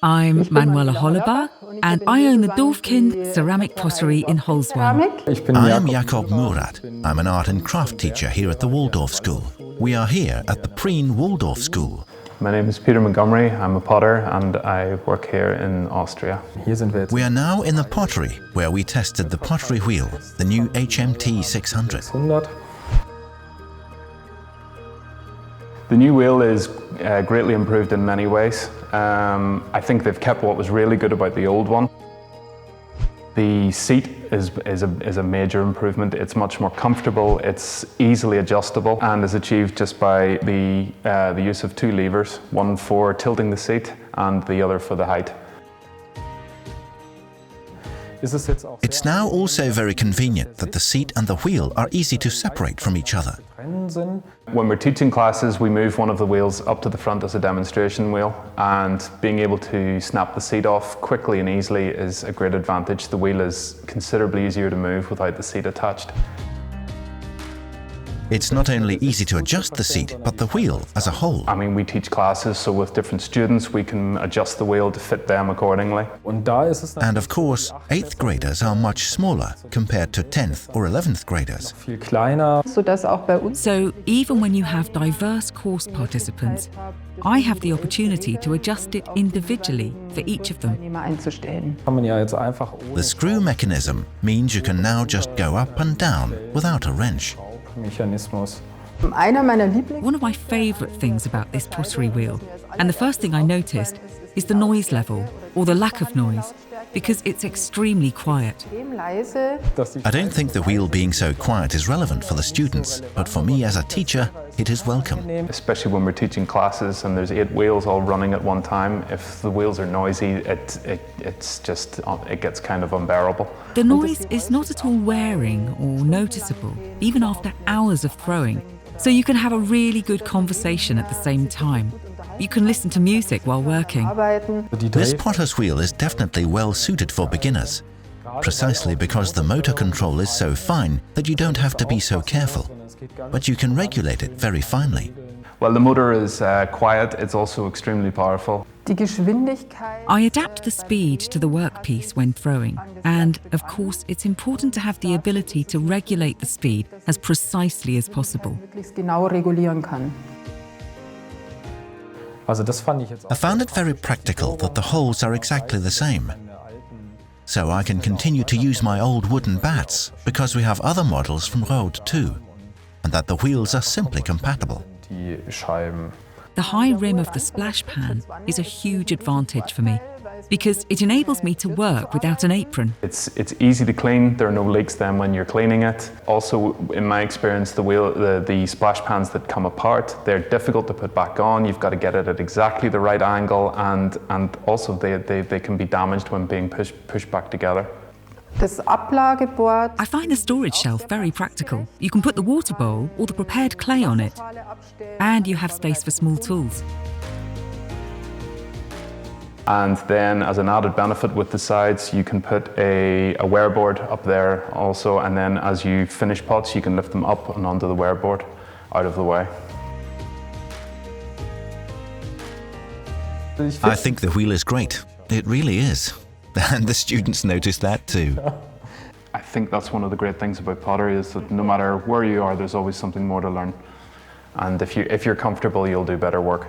I'm Manuela Hollerbach, and I own the Dorfkind ceramic pottery in Holzwan. I am Jakob Murat. I'm an art and craft teacher here at the Waldorf School. We are here at the Prien Waldorf School. My name is Peter Montgomery. I'm a potter and I work here in Austria. We are now in the pottery, where we tested the pottery wheel, the new HMT 600. The new wheel is greatly improved in many ways. I think they've kept what was really good about the old one. The seat is a major improvement. It's much more comfortable, it's easily adjustable, and is achieved just by the use of two levers, one for tilting the seat and the other for the height. It's now also very convenient that the seat and the wheel are easy to separate from each other. When we're teaching classes, we move one of the wheels up to the front as a demonstration wheel, and being able to snap the seat off quickly and easily is a great advantage. The wheel is considerably easier to move without the seat attached. It's not only easy to adjust the seat, but the wheel as a whole. I mean, we teach classes, so with different students, we can adjust the wheel to fit them accordingly. And of course, 8th graders are much smaller compared to 10th or 11th graders. So even when you have diverse course participants, I have the opportunity to adjust it individually for each of them. The screw mechanism means you can now just go up and down without a wrench. One of my favourite things about this pottery wheel, and the first thing I noticed, is the noise level, or the lack of noise, because it's extremely quiet. I don't think the wheel being so quiet is relevant for the students, but for me as a teacher, it is welcome. Especially when we're teaching classes and there's 8 wheels all running at one time, if the wheels are noisy, it gets kind of unbearable. The noise is not at all wearing or noticeable, even after hours of throwing, so you can have a really good conversation at the same time. You can listen to music while working. This potter's wheel is definitely well suited for beginners, precisely because the motor control is so fine that you don't have to be so careful, but you can regulate it very finely. Well, the motor is quiet, it's also extremely powerful. I adapt the speed to the workpiece when throwing, and of course it's important to have the ability to regulate the speed as precisely as possible. I found it very practical that the holes are exactly the same. So I can continue to use my old wooden bats, because we have other models from ROHDE too, and that the wheels are simply compatible. The high rim of the splash pan is a huge advantage for me, because it enables me to work without an apron. It's easy to clean, there are no leaks then when you're cleaning it. Also, in my experience, the splash pans that come apart, they're difficult to put back on. You've got to get it at exactly the right angle, and also they can be damaged when being pushed back together. I find the storage shelf very practical. You can put the water bowl or the prepared clay on it, and you have space for small tools. And then as an added benefit with the sides, you can put a wear board up there also, and then as you finish pots, you can lift them up and onto the wear board out of the way. I think the wheel is great. It really is. And the students notice that too. I think that's one of the great things about pottery, is that no matter where you are, there's always something more to learn. And if you're comfortable, you'll do better work.